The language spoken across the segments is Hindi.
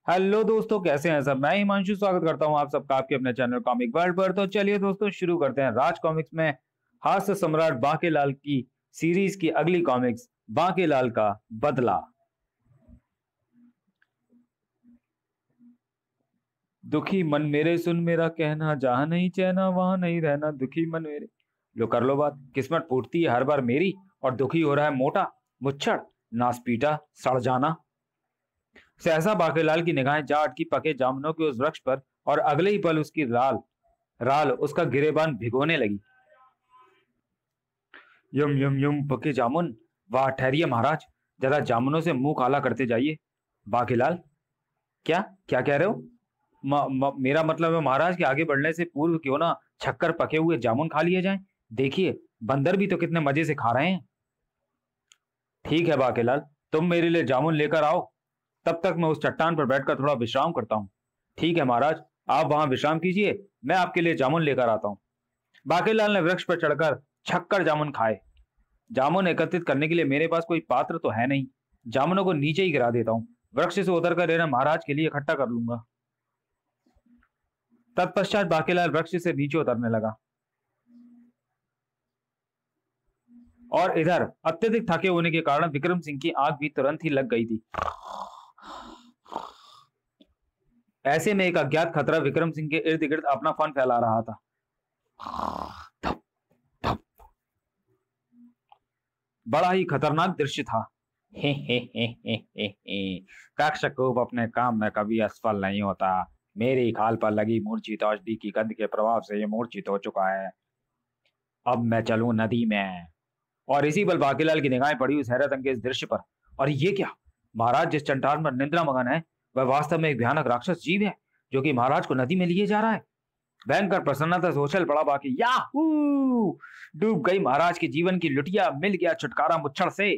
हेलो दोस्तों, कैसे हैं सब। मैं हिमांशु स्वागत करता हूं आप सबका आपके अपने चैनल कॉमिक वर्ल्ड पर। तो चलिए दोस्तों, शुरू करते हैं राज कॉमिक्स में हास्य सम्राट बांकेलाल की सीरीज की अगली कॉमिक्स, बांकेलाल का बदला। दुखी मन मेरे सुन मेरा कहना, जहां नहीं चैना वहां नहीं रहना। दुखी मन मेरे, लो कर लो बात। किस्मत फूटती है हर बार मेरी, और दुखी हो रहा है मोटा मुच्छर, नास पीटा सड़ जाना। सहसा बांकेलाल की निगाहें जा अटकी पके जामुनों के उस वृक्ष पर, और अगले ही पल उसकी राल राल उसका गिरेबान भिगोने लगी। यम यम यम पके जामुन। वाह ठहरिए महाराज, जरा जामुनों से मुंह काला करते जाइए। बांकेलाल, क्या क्या कह रहे हो? मेरा मतलब है महाराज कि आगे बढ़ने से पूर्व क्यों ना छक्कर पके हुए जामुन खा लिए जाएं। देखिए, बंदर भी तो कितने मजे से खा रहे हैं। ठीक है बांकेलाल, तुम मेरे लिए जामुन लेकर आओ, तब तक मैं उस चट्टान पर बैठकर थोड़ा विश्राम करता हूँ। ठीक है महाराज, आप वहां विश्राम कीजिए, मैं आपके लिए जामुन लेकर आता हूँ। बांकेलाल ने वृक्ष पर चढ़कर छक्कर जामुन खाए। जामुन एकत्रित करने के लिए मेरे पास कोई पात्र तो है नहीं, जामुनों को नीचे ही गिरा देता हूँ, वृक्ष से उतरकर इन्हें महाराज के लिए इकट्ठा कर लूंगा। तत्पश्चात बांकेलाल वृक्ष से नीचे उतरने लगा, और इधर अत्यधिक थके होने के कारण विक्रम सिंह की आंख भी तुरंत ही लग गई थी। ऐसे में एक अज्ञात खतरा विक्रम सिंह के इर्द गिर्द अपना फन फैला रहा था। धप, धप। बड़ा ही खतरनाक दृश्य था। हे हे हे हे हे हे। कक्षकूप अपने काम में कभी असफल नहीं होता। मेरी खाल पर लगी मूर्छित औषधि की गंध के प्रभाव से ये मूर्छित हो चुका है। अब मैं चलूं नदी में। और इसी पल बांकेलाल की निगाहें पड़ी उस हैरत अंगेज दृश्य पर। और ये क्या, महाराज जिस चट्टान पर निद्रा मगन है वह वास्तव में एक भयानक राक्षस जीव है, जो कि महाराज को नदी में लिए जा रहा है। भयंकर प्रसन्नता से उछल पड़ा बाकी। याहू! डूब गई महाराज के जीवन की लुटिया, मिल गया छुटकारा मुच्छर से।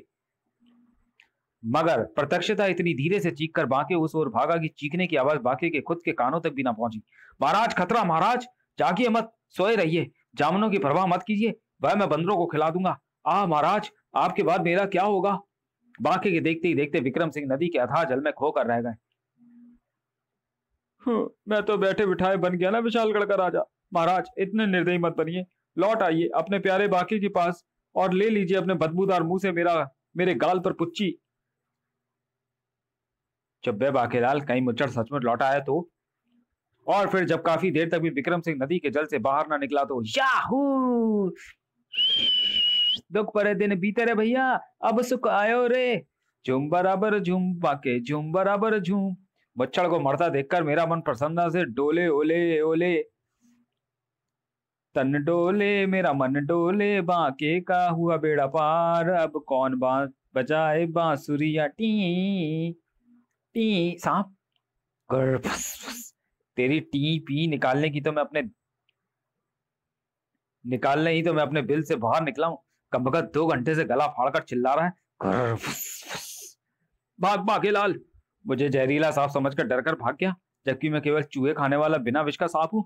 मगर प्रत्यक्षता इतनी धीरे से चीख कर बांके उस ओर भागा कि चीखने की आवाज बांके के खुद के कानों तक भी ना पहुंची। महाराज खतरा, महाराज जागिए मत, सोए रहिए, जामुनों की परवाह मत कीजिए, वह मैं बंदरों को खिला दूंगा। महाराज, आपके बाद मेरा क्या होगा? बांके के देखते ही देखते विक्रम सिंह नदी के अथाह जल में खोकर रह गए। मैं तो बैठे बिठाए बन गया ना विशालगढ़ का राजा। महाराज इतने निर्दयी मत बनिए, लौट आइए अपने प्यारे बांके के पास और ले लीजिए अपने बदबूदार मुंह से मेरे गाल पर पुच्ची। जब बे बांकेलाल, कहीं मुच्चर सचमुच लौटा है तो? और फिर जब काफी देर तक भी विक्रम सिंह नदी के जल से बाहर ना निकला तो याहू! दुख परे दिन बीते रे भैया, अब सुख आयो रे। झूम बराबर झूम बाके, झूम बराबर झूम। बच्चड़ को मरता देखकर मेरा मन प्रसन्नता से डोले, ओले ओले। तन डोले मेरा मन डोले, बांके का हुआ बेड़ा पार। अब कौन बजाए बांसुरिया, टी टी। सांप, फुस, फुस। तेरी टी पी निकालने ही तो मैं अपने बिल से बाहर निकला हूं। कम बखत 2 घंटे से गला फाड़कर चिल्ला रहा है। फुस, फुस। भाग बांकेलाल। मुझे जहरीला सांप समझकर डरकर भाग गया, जबकि मैं केवल चूहे खाने वाला बिना विष का सांप हूं।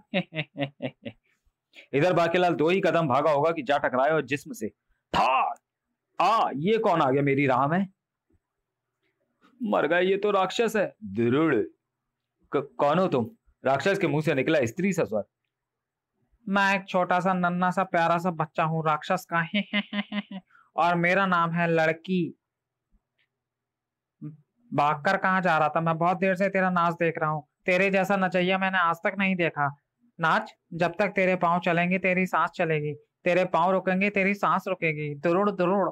इधर बांकेलाल 2 ही कदम भागा होगा कि जा टकराया और जिस्म से। था ये कौन आ गया मेरी राह में? मर गए, ये तो राक्षस है। दुरुड़। कौन हो तुम? राक्षस के मुंह से निकला स्त्री सा स्वर। मैं एक छोटा सा नन्हा सा प्यारा सा बच्चा हूँ राक्षस का। और मेरा नाम है लड़की। भागकर कहाँ जा रहा था? मैं बहुत देर से तेरा नाच देख रहा हूँ। तेरे जैसा नचैया मैंने आज तक नहीं देखा। नाच, जब तक तेरे पांव चलेंगे तेरी सांस चलेगी, तेरे पांव रुकेंगे तेरी सांस रुकेगी। दुरुड़ दुरुड़।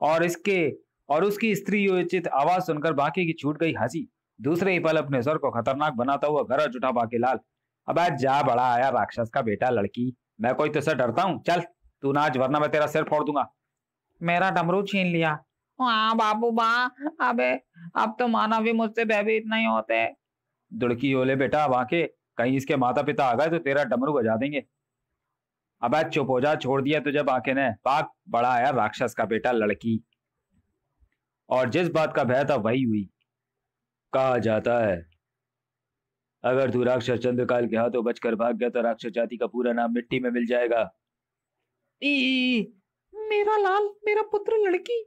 और इसके और उसकी स्त्री योचित आवाज सुनकर बाकी की छूट गई हंसी। दूसरे ही पल अपने स्वर को खतरनाक बनाता हुआ गरज उठा बांकेलाल। अब आज जा बड़ा आया राक्षस का बेटा लड़की, मैं कोई तुझसे डरता हूँ? चल तू नाच, वरना मैं तेरा सिर फोड़ दूंगा। मेरा डमरू छीन लिया। हाँ बाबू बा, अबे अब तो मानव भी मुझसे भयभीत नहीं होते। दुड़की ओले बेटा बांके, कहीं इसके माता पिता आ गए तो तेरा डमरू बजा देंगे। अब आज चुप हो जा, छोड़ दिया तुझे बांके ने। पाक बड़ा आया राक्षस का बेटा लड़की। और जिस बात का भय था वही हुई। कहा जाता है, अगर तू राक्षस चंद्रकाल के हाथों बचकर भाग गया तो राक्षस जाति का पूरा नाम मिट्टी में मिल जाएगा। मेरा लाल, मेरा पुत्र लड़की।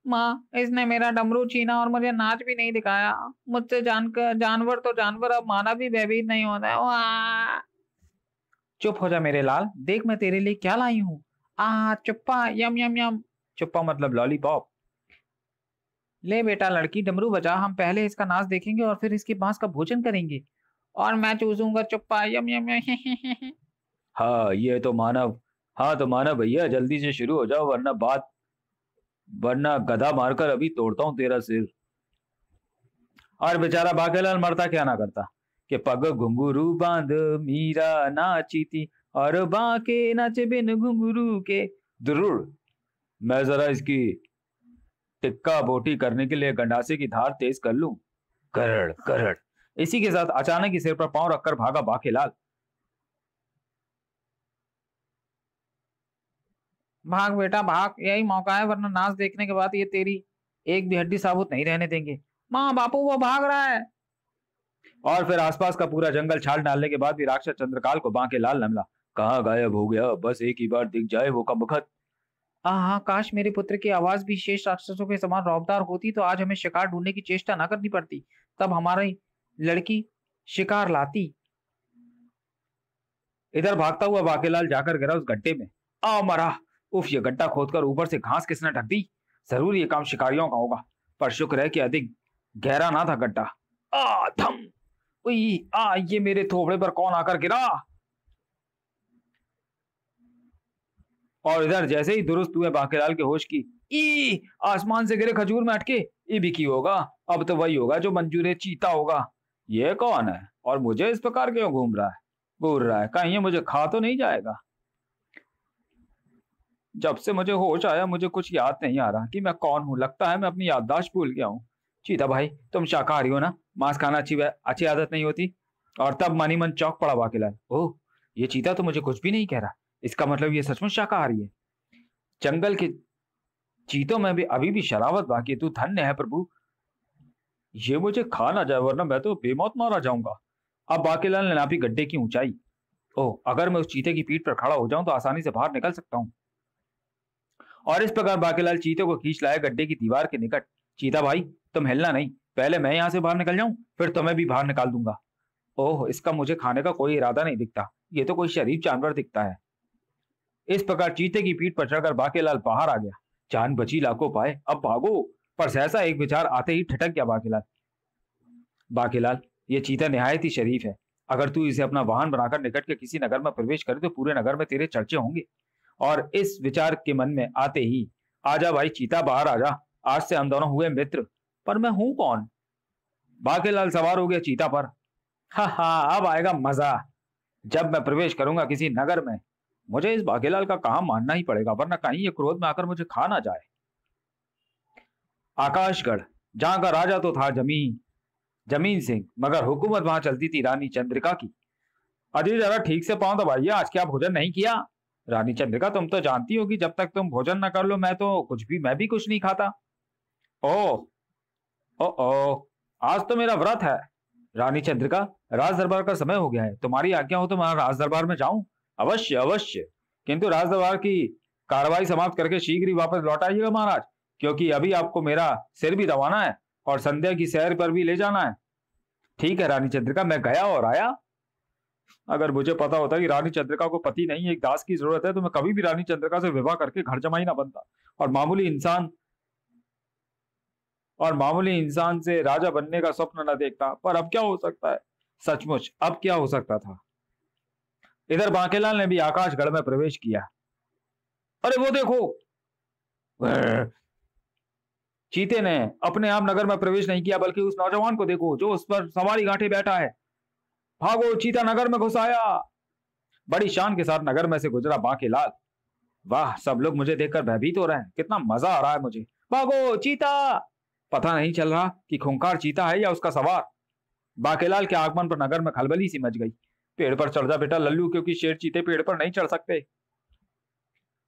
माँ, इसने मेरा डमरू छीना और मुझे नाच भी नहीं दिखाया। मुझसे जानवर तो जानवर, अब माना भी भयभीत नहीं होता है। वाह! चुप हो जा मेरे लाल, देख मैं तेरे लिए क्या लाई हूँ। चुप्पा, यम यम यम। चुप्पा मतलब लॉलीपॉप। ले बेटा लड़की, डमरू बजा, हम पहले इसका नाच देखेंगे और फिर इसके बांस का भोजन करेंगे। और मैं चूसूंगा चुप्पा, यम यम यम। हाँ ये तो मानव। हाँ तो मानव भैया जल्दी से शुरू हो जाओ, वरना गधा मारकर अभी तोड़ता हूँ तेरा सिर। और बेचारा बाकेलाल मरता क्या ना करता कि पग घुंघरू बांध मीरा नाची थी और बाके नाचे बिन घुंघरू के। जरूर, मैं जरा इसकी टिक्का बोटी करने के लिए गंडासे की धार तेज कर लूं। करड़ करड़। इसी के साथ अचानक ही सिर पर पांव रखकर भागा बाकेलाल। भाग बेटा भाग, यही मौका है, वरना नाच देखने के बाद ये तेरी एक भी हड्डी साबुत नहीं रहने देंगे। माँ बापू, वो भाग रहा है। और फिर आसपास का पूरा जंगल छाल डालने के बाद भी राक्षस चंद्रकाल को बांकेलाल नमला। कहाँ गायब हो गया, बस एक ही बार दिख जाए वो कमबख्त। हाँ, काश मेरे पुत्र की आवाज भी शेष राक्षसों के समान रौबदार होती तो आज हमें शिकार ढूंढने की चेष्टा न करनी पड़ती। तब हमारी लड़की शिकार लाती। इधर भागता हुआ बाकेलाल जाकर गिरा उस गड्ढे में। मरा। उफ, ये गड्ढा खोदकर ऊपर से घास किसने ढक दी। जरूर ये काम शिकारियों का होगा, पर शुक्र है कि अधिक गहरा ना था गड्ढा। धम। उई, ये मेरे थोबड़े पर कौन आकर गिरा। और इधर जैसे ही दुरुस्त हुए बाकेलाल के होश की, आसमान से गिरे खजूर में अटके। ये भी की होगा, अब तो वही होगा जो मंजूर चीता होगा। ये कौन है और मुझे इस प्रकार क्यों घूम रहा है, कहीं ये मुझे खा तो नहीं जाएगा। जब से मुझे होश आया मुझे कुछ याद नहीं आ रहा कि मैं कौन हूँ। लगता है मैं अपनी याददाश्त भूल गया हूँ। चीता भाई, तुम शाकाहारी हो ना, मांस खाना अच्छी आदत नहीं होती। और तब मनी मन चौंक पड़ा बाकेलाल। ओह, ये चीता तो मुझे कुछ भी नहीं कह रहा, इसका मतलब ये सचमुच शाकाहारी है। जंगल के चीतों में भी अभी भी शरावत बाकी, तू धन्य है प्रभु, ये मुझे खा ना जाए, वरना मैं तो बेमौत मारा जाऊंगा। अब बाकेलाल ने नापी गड्ढे की ऊंचाई। ओह, अगर मैं उस चीते की पीठ पर खड़ा हो जाऊं तो आसानी से बाहर निकल सकता हूं। और इस प्रकार बाकेलाल चीते को खींच लाया गड्ढे की दीवार के निकट। चीता भाई, तुम हिलना नहीं, पहले मैं यहां से बाहर निकल जाऊं, फिर तुम्हें भी बाहर निकाल दूंगा। ओह, इसका मुझे खाने का कोई इरादा नहीं दिखता, ये तो कोई शरीफ जानवर दिखता है। इस प्रकार चीते की पीठ पर चढ़कर बाकेलाल बाहर आ गया। जान बची लाखों पाए, अब भागो। पर सहसा एक विचार आते ही ठटक गया बाकेलाल, ये चीता निहायत ही शरीफ है। अगर तू इसे अपना वाहन बनाकर निकट के किसी नगर में प्रवेश करे तो पूरे नगर में तेरे चर्चे होंगे। और इस विचार के मन में आते ही, आजा भाई चीता, बाहर आजा, आज से हम दोनों हुए मित्र। पर मैं हूं कौन। बाकेलाल सवार हो गया चीता पर। अब आएगा मजा। जब मैं प्रवेश करूंगा किसी नगर में, मुझे इस बाकेलाल का काम मानना ही पड़ेगा, वरना कहीं ये क्रोध में आकर मुझे खा ना जाए। आकाशगढ़, जहां का राजा तो था जमीन सिंह, मगर हुकूमत वहां चलती थी रानी चंद्रिका की। अजी जरा ठीक से पांव दबाइए, आज क्या भोजन नहीं किया। रानी चंद्रिका, तुम तो जानती हो कि जब तक तुम भोजन न कर लो मैं भी कुछ नहीं खाता। ओ, आज तो मेरा व्रत है। रानी चंद्रिका, राज दरबार का समय हो गया है, तुम्हारी आज्ञा हो तो मैं राज दरबार में जाऊं। अवश्य अवश्य, किंतु राज दरबार की कार्रवाई समाप्त करके शीघ्र ही वापस लौट आइएगा महाराज, क्योंकि अभी आपको मेरा सिर भी दबाना है और संध्या की सैर पर भी ले जाना है। ठीक है रानी चंद्रिका, मैं गया और आया। अगर मुझे पता होता कि रानी चंद्रिका को पति नहीं एक दास की जरूरत है तो मैं कभी भी रानी चंद्रिका से विवाह करके घर जमाई ना बनता और मामूली इंसान से राजा बनने का स्वप्न न देखता। पर अब क्या हो सकता है, सचमुच अब क्या हो सकता था। इधर बांकेलाल ने भी आकाशगढ़ में प्रवेश किया। अरे वो देखो, चीते ने अपने आप नगर में प्रवेश नहीं किया, बल्कि उस नौजवान को देखो जो उस पर सवारी गांठे बैठा है। भागो, चीता नगर में घुस आया। बड़ी शान के साथ नगर में से गुजरा बांकेलाल। वाह, सब लोग मुझे देखकर भयभीत हो रहे हैं, कितना मजा आ रहा है मुझे। भागो चीता। पता नहीं चल रहा कि खूंखार चीता है या उसका सवार। बांकेलाल के आगमन पर नगर में खलबली सी मच गई। पेड़ पर चढ़ जा बेटा लल्लू, क्योंकि शेर चीते पेड़ पर नहीं चढ़ सकते।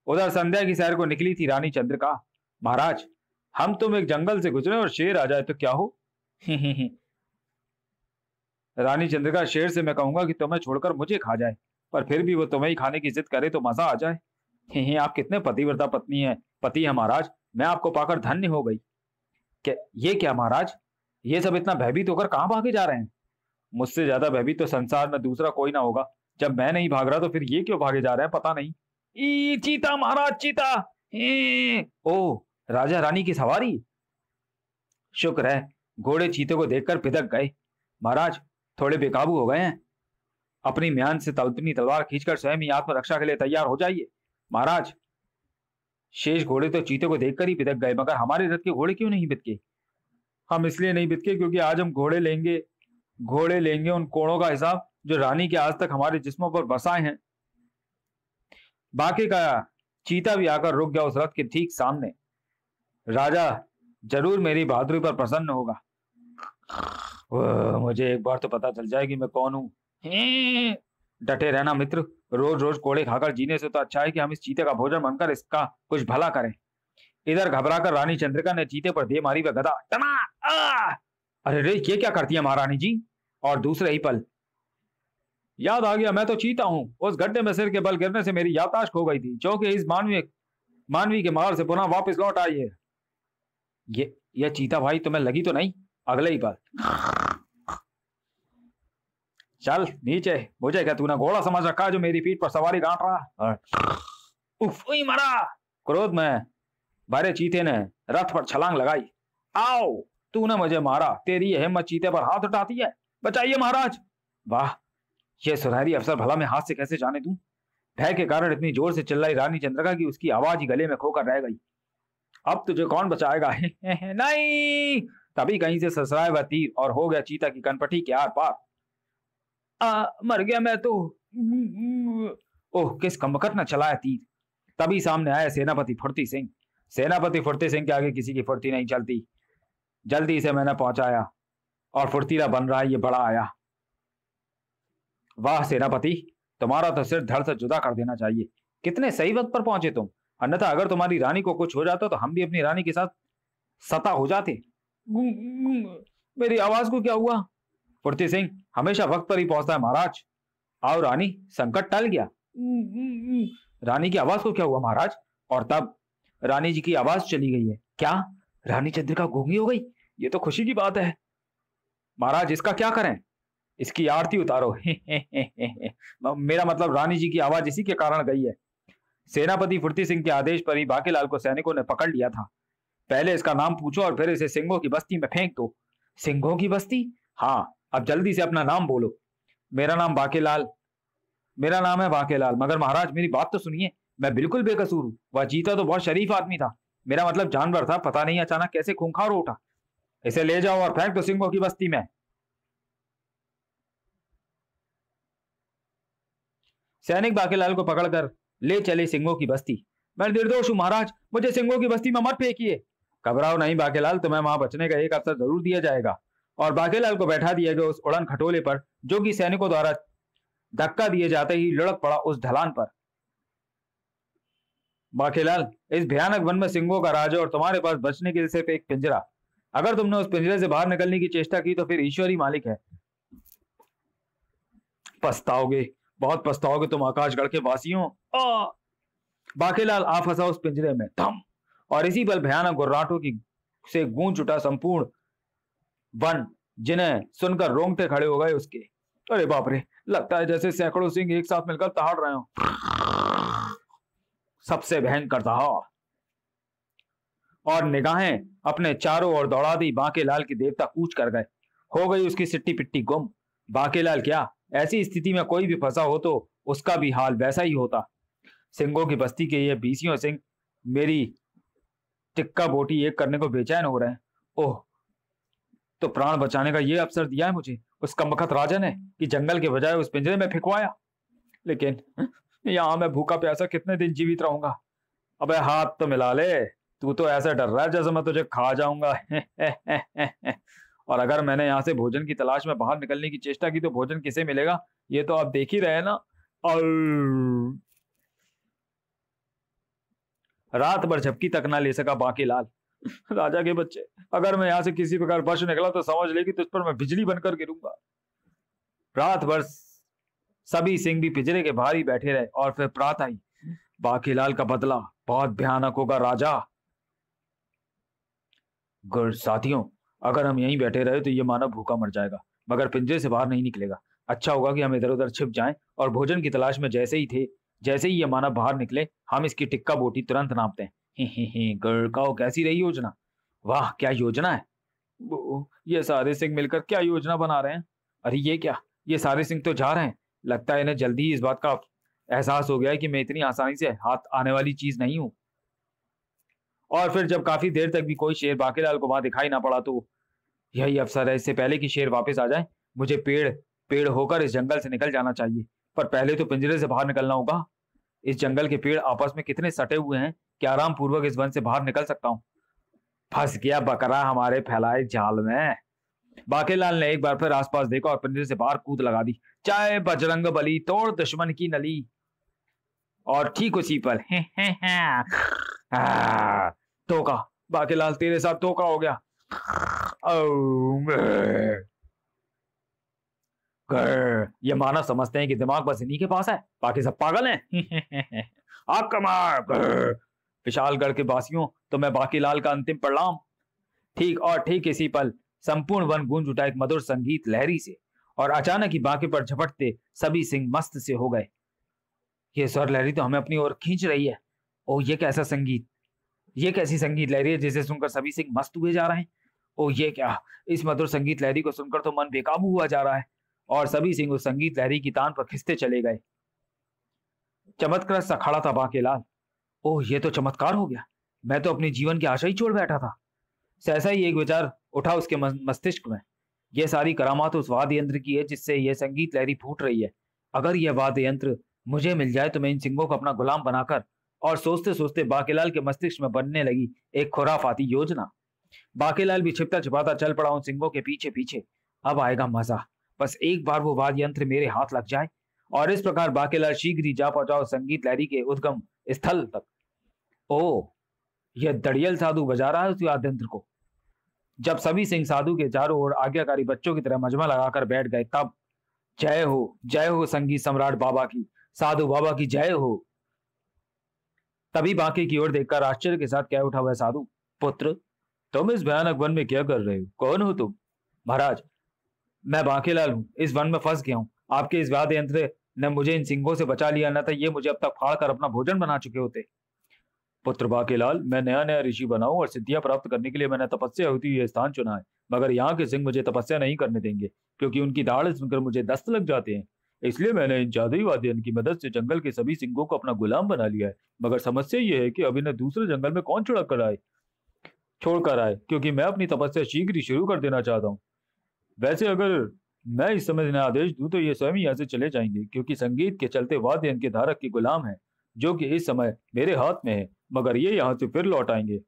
उधर संध्या की सैर को निकली थी रानी चंद्रिका। महाराज, हम तुम एक जंगल से गुजरे और शेर आ जाए तो क्या हो। रानी चंद्रिका, शेर से मैं कहूंगा कि तुम्हें छोड़कर मुझे खा जाए, पर फिर भी वो तुम्हें ही खाने की जिद करे तो मजा आ जाए। आप कितने पतिव्रता पति है महाराज, मैं आपको पाकर धन्य हो गई। क्या ये क्या महाराज, ये सब इतना भयभीत होकर कहाँ भागे जा रहे हैं? मुझसे ज्यादा भयभीत तो संसार में दूसरा कोई ना होगा। जब मैं नहीं भाग रहा तो फिर ये क्यों भागे जा रहे हैं पता नहीं। चीता महाराज, चीता। ओ, राजा रानी की सवारी। शुक्र है घोड़े चीते को देखकर पिदक गए। महाराज थोड़े बेकाबू हो गए हैं। अपनी म्यान से तलपनी तलवार खींचकर स्वयं ही आत्मरक्षा के लिए तैयार हो जाइए। महाराज शेष घोड़े तो चीते को देखकर ही बिदक गए, मगर हमारे रथ के घोड़े क्यों नहीं बिदके? हम इसलिए नहीं बिदके क्योंकि आज हम घोड़े लेंगे उन कोड़ों का हिसाब जो रानी के आज तक हमारे जिस्मों पर बसाए हैं। बाकी का चीता भी आकर रुक गया उस रथ के ठीक सामने। राजा जरूर मेरी बहादुरी पर प्रसन्न होगा। मुझे एक बार तो पता चल जाए कि मैं कौन हूं। डटे रहना मित्र, रोज रोज कोड़े खाकर जीने से तो अच्छा है कि हम इस चीते का भोजन बनकर इसका कुछ भला करें। इधर घबराकर रानी चंद्रिका ने चीते पर दे मारी व गदा टना। अरे रे, ये क्या करती है महारानी जी? और दूसरे ही पल याद आ गया, मैं तो चीता हूं। उस गड्ढे में सिर के बल गिरने से मेरी याददाश्त खो गई थी, जो कि इस मानवी के मार से पुनः वापस लौट आई है। ये चीता भाई तुम्हें लगी तो नहीं? अगले ही पल चल नीचे, मुझे क्या तूने घोड़ा समझ रखा जो मेरी पीठ पर सवारी गांठ रहा? उफ, मरा। क्रोध में भरे चीते ने रथ पर छलांग लगाई। आओ, तूने मुझे मारा, तेरी यह हिम्मत चीते पर हाथ उठाती है? बचाइए महाराज। वाह, यह सुनहरी अवसर भला मैं हाथ से कैसे जाने दूं? भय के कारण इतनी जोर से चिल्लाई रानी चंद्रिका की उसकी आवाज ही गले में खोकर रह गई। अब तुझे कौन बचाएगा? नहीं। तभी कहीं से ससराए वह तीर और हो गया चीता की कनपटी के आर पार। मर गया मैं तो। ओह, किस कमबख्त ने चलाया तीर। तभी सामने आया सेनापति फुर्ती सिंह। सेनापति फुर्ती सिंह के आगे किसी की फुर्ती नहीं चलती। जल्दी से मैंने पहुंचाया और फुर्तीला बन रहा है ये बड़ा आया। वाह सेनापति, तुम्हारा तो सिर धड़ से जुदा कर देना चाहिए। कितने सही वक्त पर पहुंचे तुम, अन्यथा अगर तुम्हारी रानी को कुछ हो जाता तो हम भी अपनी रानी के साथ सता हो जाते। मेरी आवाज को क्या हुआ? फुर्ती सिंह हमेशा वक्त पर ही पहुंचता है महाराज। आओ रानी, संकट टल गया। रानी की आवाज को क्या हुआ महाराज? और तब रानी जी की आवाज चली गई है। क्या रानी चंद्रिका गूंगी हो गई? ये तो खुशी की बात है। महाराज इसका क्या करें? इसकी आरती उतारो। मेरा मतलब रानी जी की आवाज इसी के कारण गई है। सेनापति फुर्ती सिंह के आदेश पर ही बाकेलाल को सैनिकों ने पकड़ लिया था। पहले इसका नाम पूछो और फिर इसे सिंहों की बस्ती में फेंक दो। सिंहों की बस्ती? हाँ, अब जल्दी से अपना नाम बोलो। मेरा नाम है बाकेलाल। मगर महाराज मेरी बात तो सुनिए, मैं बिल्कुल बेकसूर हूँ। वह चीता तो बहुत शरीफ आदमी था, मेरा मतलब जानवर था, पता नहीं अचानक कैसे खूंखार उठा। इसे ले जाओ और फेंक दो सिंहों की बस्ती में। सैनिक बाकेलाल को पकड़कर ले चले सिंहों की बस्ती। मैं निर्दोष हूं महाराज, मुझे सिंहों की बस्ती में मत फेंकिए। घबराओ नहीं बाकेलाल, तुम्हें वहां बचने का एक अवसर जरूर दिया जाएगा। और बाकेलाल को बैठा दिया गया उस उड़न खटोले पर, जो कि सैनिकों द्वारा धक्का दिए जाते ही लुढ़क पड़ा उस ढलान पर। बाकेलाल, इस भयानक वन में सिंहों का राज है और तुम्हारे पास बचने के लिए सिर्फ एक पिंजरा। अगर तुमने उस पिंजरे से बाहर निकलने की चेष्टा की तो फिर ईश्वर ही मालिक है। पछताओगे, बहुत पछताओगे तुम आकाशगढ़ के वासियों। बाकेलाल आ फंसा उस पिंजरे में थम, और इसी पल भयानक गुर्राटों की से गूंज उठा संपूर्ण वन, जिन्हें सुनकर रोंगटे खड़े हो गए उसके। अरे बाप रे, लगता है जैसे सैकड़ों सिंह एक साथ मिलकर दहाड़ रहे हो। सबसे भयंकर दहाड़। और निगाहें अपने चारों ओर दौड़ा दी। बाकेलाल के देवता कूच कर गए। हो गई उसकी सिट्टी पिट्टी गुम। बाकेलाल क्या, ऐसी स्थिति में कोई भी फंसा हो तो उसका भी हाल वैसा ही होता। सिंहों की बस्ती के ये बीसियों सिंह मेरी टिक्का बोटी एक करने को बेचैन हो रहे हैं। ओह, तो प्राण बचाने का ये अवसर दिया है मुझे उस कमबख्त राजा ने कि जंगल के बजाय उस पिंजरे में फिकवाया। लेकिन यहां मैं भूखा प्यासा कितने दिन जीवित रहूंगा? अबे हाथ तो मिला ले, तू तो ऐसा डर रहा है जैसे मैं तुझे खा जाऊंगा। और अगर मैंने यहाँ से भोजन की तलाश में बाहर निकलने की चेष्टा की तो भोजन किसे मिलेगा, ये तो आप देख ही रहे ना। और रात भर झपकी तक ना ले सका बाकेलाल। राजा के बच्चे, अगर मैं यहां से किसी प्रकार बच निकला तो समझ ले कि तुझ पर मैं बिजली बनकर गिरूंगा। रात भर सभी सिंह भी पिंजरे के बाहर ही बैठे रहे और फिर प्रातः ही बाकेलाल का बदला बहुत भयानक होगा राजा। गुड साथियों, अगर हम यहीं बैठे रहे तो ये मानव भूखा मर जाएगा, मगर पिंजरे से बाहर नहीं निकलेगा। अच्छा होगा कि हम इधर उधर छिप जाएं और भोजन की तलाश में जैसे ही ये मानव बाहर निकले, हम इसकी टिक्का बोटी तुरंत नापते हैं। ही गड़काओ, कैसी रही योजना? वाह क्या योजना है। ये सारे सिंह मिलकर क्या योजना बना रहे हैं? अरे ये क्या, ये सारे सिंह तो जा रहे हैं। लगता है इन्हें जल्दी ही इस बात का एहसास हो गया है कि मैं इतनी आसानी से हाथ आने वाली चीज नहीं हूं। और फिर जब काफी देर तक भी कोई शेर बाकीलाल को वहां दिखाई ना पड़ा तो यही अवसर है, इससे पहले कि शेर वापस आ जाए, मुझे पेड़ पेड़ होकर इस जंगल से निकल जाना चाहिए। पर पहले तो पिंजरे से बाहर निकलना होगा। इस जंगल के पेड़ आपस में कितने सटे हुए हैं कि आराम पूर्वक इस वन से बाहर निकल सकता हूँ। फंस गया बकरा हमारे फैलाए जाल में। बाकीलाल ने एक बार फिर आसपास देखा और पिंजरे से बाहर कूद लगा दी। चाहे बजरंग बली, तोड़ दुश्मन की नली। और ठीक उसी पर धोखा, बाकीलाल तेरे साथ धोखा हो गया। ये मानव समझते हैं कि दिमाग बस इन्हीं के पास है, बाकी सब पागल हैं। विशालगढ़ के वासियों, तो मैं बाकीलाल का अंतिम प्रणाम। ठीक इसी पल संपूर्ण वन गूंज उठा एक मधुर संगीत लहरी से, और अचानक ही बाकी पर झपटते सभी सिंह मस्त से हो गए। ये स्वर लहरी तो हमें अपनी ओर खींच रही है। ओ ये कैसा संगीत, ये कैसी संगीत लहरी है जिसे सुनकर सभी सिंह मस्त हुए जा रहे हैं। ओ ये क्या, इस मधुर संगीत लहरी को सुनकर तो मन बेकाबू हुआ जा रहा है, और सभी सिंह उस संगीत लहरी की तान पर खिंचते चले गए। चमत्कार सा खड़ा था बाकीलाल। ओह ये तो चमत्कार हो गया, मैं तो अपने जीवन की आशा ही छोड़ बैठा था। सहसा ही एक विचार उठा उसके मस्तिष्क में। यह सारी करामात उस वाद्य यंत्र की है जिससे यह संगीत लहरी फूट रही है। अगर यह वाद्य यंत्र मुझे मिल जाए तो मैं इन सिंहों को अपना गुलाम बनाकर, और सोचते सोचते बाकीलाल के मस्तिष्क में बनने लगी एक खुराफाती योजना। बाकीलाल भी छिपता छिपाता चल पड़ा उन सिंहों के पीछे पीछे। अब आएगा मजा, बस एक बार वो वाद्य यंत्र मेरे हाथ लग जाए। और इस प्रकार बाकीलाल शीघ्र ही जा पहुंचा उस संगीत लहरी के उद्गम स्थल तक। ओ यह दड़ियल साधु बजा रहा है उस वाद्य यंत्र को। जब सभी सिंह साधु के चारों ओर आज्ञाकारी बच्चों की तरह मजमा लगाकर बैठ गए, तब जय हो संगीत सम्राट बाबा की, साधु बाबा की जय हो। तभी बाकी की ओर देखकर आश्चर्य के साथ कह उठा वह साधु, पुत्र तुम इस भयानक वन में क्या कर रहे हो? कौन हो तुम? महाराज मैं बाकीलाल हूँ, इस वन में फंस गया हूँ। आपके इस वाद्य यंत्र ने मुझे इन सिंहों से बचा लिया, न तो ये मुझे अब तक फाड़ कर अपना भोजन बना चुके होते। पुत्र बाकीलाल, मैं नया नया ऋषि बना हूं और सिद्धियां प्राप्त करने के लिए मैंने तपस्या होती हुई स्थान चुना है, मगर यहाँ के सिंह मुझे तपस्या नहीं करने देंगे, क्योंकि उनकी दाढ़ सुनकर मुझे दस्त लग जाते हैं। इसलिए मैंने इन जादुई वाद्य यंत्र की मदद से जंगल के सभी सिंहों को अपना गुलाम बना लिया है। मगर समस्या ये है कि अब इन्हें दूसरे जंगल में कौन छोड़कर आए, क्योंकि मैं अपनी तपस्या शीघ्र ही शुरू कर देना चाहता हूँ। वैसे अगर मैं इस समय इन्हें आदेश दूं तो ये स्वयं यहाँ से चले जाएंगे, क्योंकि संगीत के चलते वाद्य यंत्र के धारक के गुलाम है, जो कि इस समय मेरे हाथ में है। मगर ये यहाँ से फिर लौट आएंगे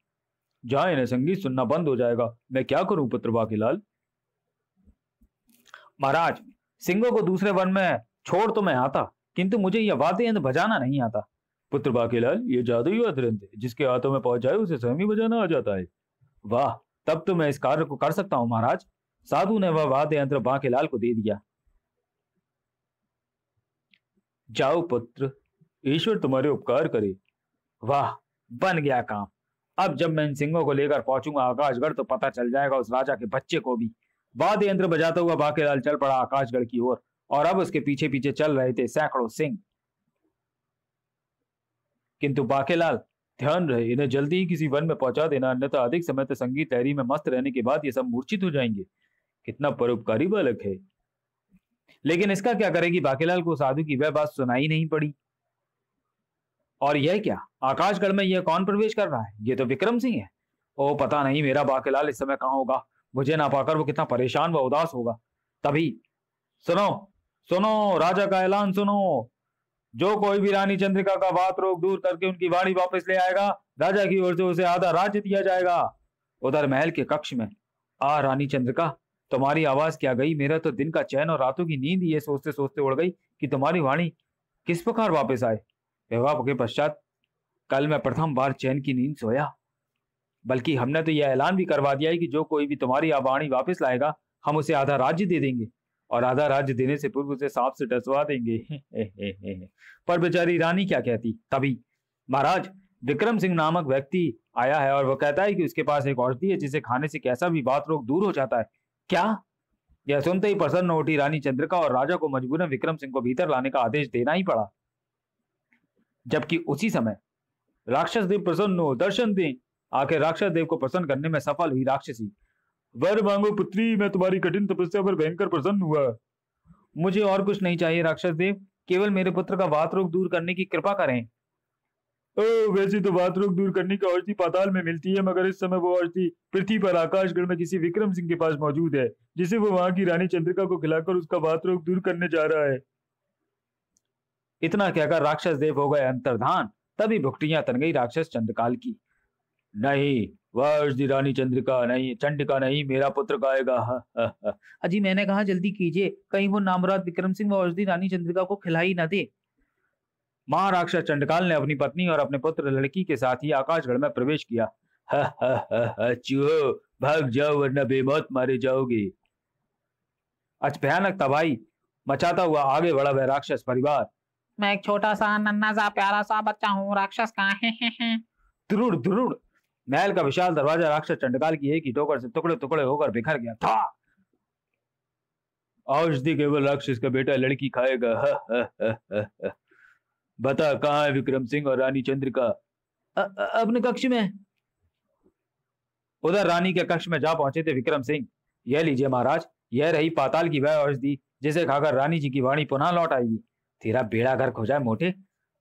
जहां इन्हें संगीत सुनना बंद हो जाएगा। मैं क्या करूं पुत्र बाकीलाल? महाराज सिंहों को दूसरे वन में छोड़ तो मैं आता, किंतु मुझे यह वाद्य यंत्र बजाना नहीं आता। पुत्र बाकीलाल, ये जादुई वाद्य यंत्र जिसके हाथों में पहुंच जाए उसे स्वयं ही बजाना आ जाता है। वाह, तब तो मैं इस कार्य को कर सकता हूँ महाराज। साधु ने वह वाद्य यंत्र बाकीलाल को दे दिया। जाओ पुत्र, ईश्वर तुम्हारे उपकार करे। वाह, बन गया काम। अब जब मैं इन सिंहों को लेकर पहुंचूंगा आकाशगढ़ तो पता चल जाएगा उस राजा के बच्चे को भी। वाद्य यंत्र बजाता हुआ बाकीलाल चल पड़ा आकाशगढ़ की ओर, और अब उसके पीछे पीछे चल रहे थे सैकड़ों सिंह। किंतु बाकीलाल ध्यान रहे, इन्हें जल्दी ही किसी वन में पहुंचा देना, अन्यथा अधिक समय तक संगीत लहरी में मस्त रहने के बाद ये सब मूर्छित हो जाएंगे। कितना परोपकारी बालक है। लेकिन इसका क्या करेगी, बाकीलाल को साधु की वह बात सुनाई नहीं पड़ी। और यह क्या, आकाशगढ़ में यह कौन प्रवेश कर रहा है? ये तो विक्रम सिंह है। ओ पता नहीं मेरा बाकीलाल इस समय कहाँ होगा, मुझे ना पाकर वो कितना परेशान व उदास होगा। तभी सुनो सुनो, राजा का ऐलान सुनो। जो कोई भी रानी चंद्रिका का वात रोग दूर करके उनकी वाणी वापस ले आएगा, राजा की ओर से उसे आधा राज्य दिया जाएगा। उधर महल के कक्ष में रानी चंद्रिका, तुम्हारी आवाज क्या गई? मेरा तो दिन का चैन और रातों की नींद ये सोचते सोचते उड़ गई कि तुम्हारी वाणी किस प्रकार वापस आए। विवाह के पश्चात कल मैं प्रथम बार चैन की नींद सोया। बल्कि हमने तो यह ऐलान भी करवा दिया है कि जो कोई भी तुम्हारी वाणी वापस लाएगा, हम उसे आधा राज्य दे देंगे, और आधा राज्य देने से पूर्व उसे सांप से डसवा देंगे। पर बेचारी रानी क्या कहती? तभी महाराज विक्रम सिंह नामक व्यक्ति आया है और वो कहता है कि उसके पास एक औषधि है जिसे खाने से कैसा भी बात रोग दूर हो जाता है। क्या? यह सुनते ही प्रसन्न उठी रानी चंद्रिका और राजा को मजबूरन विक्रम सिंह को भीतर लाने का आदेश देना ही पड़ा। जबकि उसी समय राक्षस देव प्रसन्न हो, दर्शन दें। आखिर राक्षस देव को प्रसन्न करने में सफल हुई राक्षसी। वर मांगो पुत्री, मैं तुम्हारी कठिन तपस्या पर भयंकर प्रसन्न हुआ। मुझे और कुछ नहीं चाहिए राक्षस देव, केवल मेरे पुत्र का वात रोग दूर करने की कृपा करें। ओ, वैसे तो वात रोग दूर करने की औषधि पाताल में मिलती है, मगर इस समय वो औषधि पृथ्वी पर आकाशगढ़ में किसी विक्रम सिंह के पास मौजूद है, जिसे वो वहां की रानी चंद्रिका को खिलाकर उसका वात रोग दूर करने जा रहा है। इतना कहकर राक्षस देव हो गए अंतर्धान। तभी भुखटियां तन गई राक्षस चंद्रकाल की। नहीं, वह औषधि रानी चंद्रिका नहीं, चंडिका नहीं, मेरा पुत्र गाएगा। अजी मैंने कहा जल्दी कीजिए, कहीं वो नामराद विक्रम सिंह वो औषधि रानी चंद्रिका को खिलाई न दे। महाराक्षस चंडकाल ने अपनी पत्नी और अपने पुत्र लड़की के साथ ही आकाशगढ़ में प्रवेश किया। चूहो, भाग जाओ वरना बेमौत मारे जाओगे। आज भयानक तबाही मचाता हुआ आगे बढ़ा वह राक्षस परिवार। मैं एक छोटा सा नन्हा सा प्यारा सा बच्चा हूँ, राक्षस कहाँ है? दुरुड़ दुरुड़ महल का विशाल दरवाजा राक्षस चंडकाल की एक ही ठोकर से टुकड़े टुकड़े होकर बिखर गया था। औषधि केवल राक्षस का बेटा लड़की खाएगा। बता कहाँ है विक्रम सिंह और रानी चंद्रिका? अपने कक्ष में। उधर रानी के कक्ष में जा पहुंचे थे विक्रम सिंह। यह लीजिए महाराज, यह रही पाताल की वह औषधि जिसे खाकर रानी जी की वाणी पुनः लौट आएगी। तेरा बेड़ा गर्क हो जाए मोटे,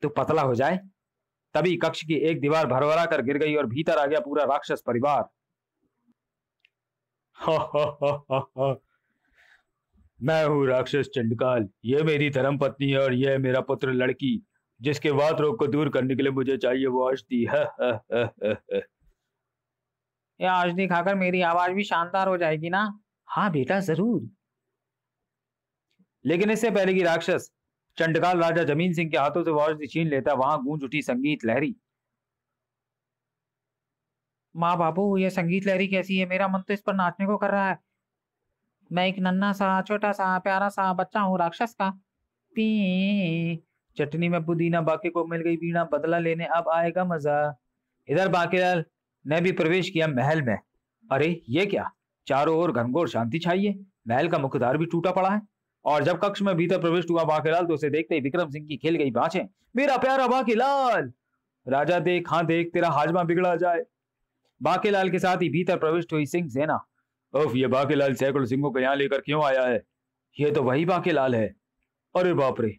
तू पतला हो जाए। तभी कक्ष की एक दीवार भरभरा कर गिर गई और भीतर आ गया पूरा राक्षस परिवार। मैं हूँ राक्षस चंडकाल, ये मेरी धर्म पत्नी है और यह मेरा पुत्र लड़की, जिसके वात रोग को दूर करने के लिए मुझे चाहिए वो औषधि। यह औषधि खाकर मेरी आवाज भी शानदार हो जाएगी ना? हाँ बेटा जरूर। लेकिन इससे पहले कि राक्षस चंडकाल राजा जमीन सिंह के हाथों से वो औषधि छीन लेता, वहां गूंज उठी संगीत लहरी। माँ बाबू, ये संगीत लहरी कैसी है? मेरा मन तो इस पर नाचने को कर रहा है। मैं एक नन्हा सा छोटा सा प्यारा सा बच्चा हूँ राक्षस का। पी चटनी में पुदीना, बाके को मिल गई वीणा, बदला लेने अब आएगा मजा। इधर बाकेलाल ने भी प्रवेश किया महल में। अरे ये क्या, चारों ओर घनघोर शांति छाई है, महल का मुख्य द्वार भी टूटा पड़ा है। और जब कक्ष में भीतर प्रवेश हुआ बाकेलाल तो उसे देखते ही विक्रम सिंह की खिल गई बाँछें। मेरा प्यारा बाकेलाल! राजा देख, हाँ देख, तेरा हाजमा बिगड़ा जाए। बाकेलाल के साथ ही भीतर प्रविष्ट हुई सिंह सेना। उफ, ये बाकेलाल सैकड़ों सिंहों को यहाँ लेकर क्यों आया है? ये तो वही बाकेलाल है। अरे बाप रे,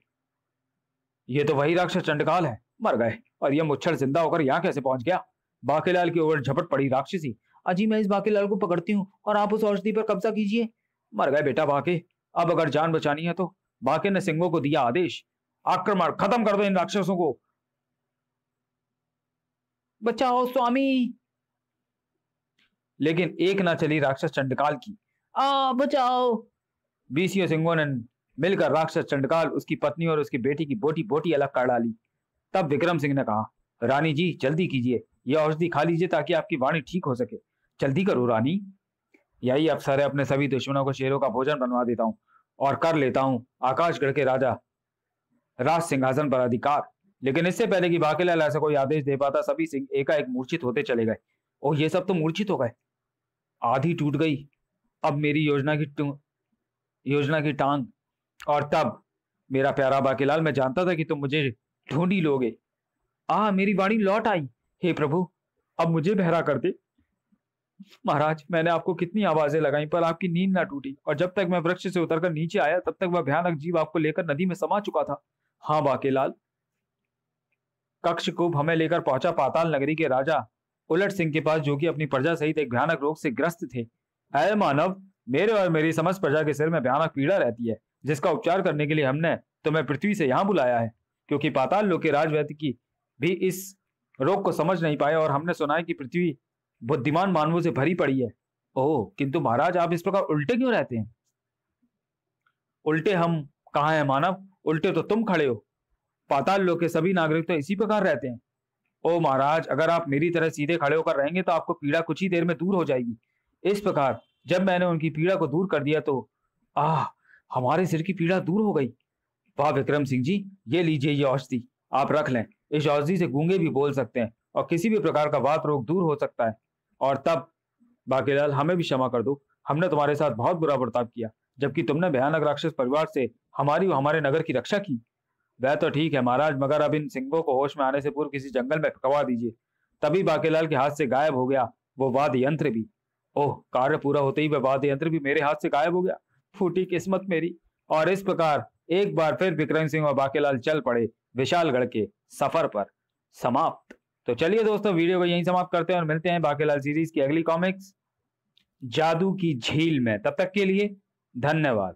ये तो वही राक्षस चंडकाल है। मर गए, और ये मुच्छर जिंदा होकर यहाँ कैसे पहुंच गया? बाकेलाल की ओर झपट पड़ी राक्षसी। अजी मैं इस बाकेलाल को पकड़ती हूँ और आप उस औषधि पर कब्जा कीजिए। मर गए बेटा बाके, अब अगर जान बचानी है तो। बाके ने सिंहों को दिया आदेश, आक्रमण, खत्म कर दो इन राक्षसों को। बचाओ स्वामी। लेकिन एक ना चली राक्षस चंडकाल की। बचाओ। 20 सिंहों ने मिलकर राक्षस चंडकाल, उसकी पत्नी और उसकी बेटी की बोटी बोटी अलग कर डाली। तब विक्रम सिंह ने कहा, रानी जी जल्दी कीजिए, यह औषधि खा लीजिए ताकि आपकी वाणी ठीक हो सके। जल्दी करो रानी, यही अवसर है, अपने सभी दुश्मनों को शेरों का भोजन बनवा देता हूँ और कर लेता हूँ आकाशगढ़ के राजा राज सिंहासन पर अधिकार। लेकिन इससे पहले कि बाकेलाल ऐसा कोई आदेश दे पाता, सभी सिंह एकाएक मूर्छित होते चले गए। और ये सब तो मूर्छित हो गए, आधी टूट गई अब मेरी योजना की टांग। और तब मेरा प्यारा बाकेलाल, मैं जानता था कि तुम मुझे ढूंढ ही लोगे। मेरी वाणी लौट आई। हे प्रभु, अब मुझे बहरा कर दे। महाराज, मैंने आपको कितनी आवाजें लगाई पर आपकी नींद ना टूटी, और जब तक मैं वृक्ष से उतरकर नीचे आया तब तक वह भयानक जीव आपको लेकर नदी में समा चुका था। हाँ बाकेलाल। कक्षकूप हमें लेकर पहुंचा पाताल नगरी के राजा उलट सिंह के पास, जो कि अपनी प्रजा सहित एक भयानक रोग से ग्रस्त थे। ऐ मानव, मेरे और मेरी समस्त प्रजा के सिर में भयानक पीड़ा रहती है, जिसका उपचार करने के लिए हमने तुम्हें पृथ्वी से यहाँ बुलाया है, क्योंकि पाताल लोक के राजवैद्य की भी इस रोग को समझ नहीं पाए, और हमने सुना है कि पृथ्वी बुद्धिमान मानवों से भरी पड़ी है। ओह, किंतु महाराज आप इस प्रकार उल्टे क्यों रहते हैं? उल्टे हम कहाँ हैं मानव, उल्टे तो तुम खड़े हो। पाताल लोक के सभी नागरिक तो इसी प्रकार रहते हैं। ओ महाराज, अगर आप मेरी तरह सीधे खड़े होकर रहेंगे तो आपको पीड़ा कुछ ही देर में दूर हो जाएगी। इस प्रकार जब मैंने उनकी पीड़ा को दूर कर दिया तो हमारे सिर की पीड़ा दूर हो गई। वाह विक्रम सिंह जी, ये लीजिए, ये औषधि आप रख लें। इस औषधि से गूंगे भी बोल सकते हैं और किसी भी प्रकार का वात रोग दूर हो सकता है। और तब बाकीलाल हमें भी क्षमा कर दो, हमने तुम्हारे साथ बहुत बुरा बर्ताव किया, जबकि तुमने भयानक राक्षस परिवार से हमारी और हमारे नगर की रक्षा की। वह तो ठीक है महाराज, मगर अब इन सिंहों को होश में आने से पूर्व किसी जंगल में पकड़वा दीजिए। तभी बाकीलाल के हाथ से गायब हो गया वो वाद्य यंत्र भी। ओह, कार्य पूरा होते ही वह वाद्य यंत्र भी मेरे हाथ से गायब हो गया। फूटी किस्मत मेरी। और इस प्रकार एक बार फिर विक्रम सिंह और बाकीलाल चल पड़े विशालगढ़ के सफर पर। समाप्त। तो चलिए दोस्तों, वीडियो को यहीं समाप्त करते हैं और मिलते हैं बाकीलाल सीरीज की अगली कॉमिक्स जादू की झील में। तब तक के लिए धन्यवाद।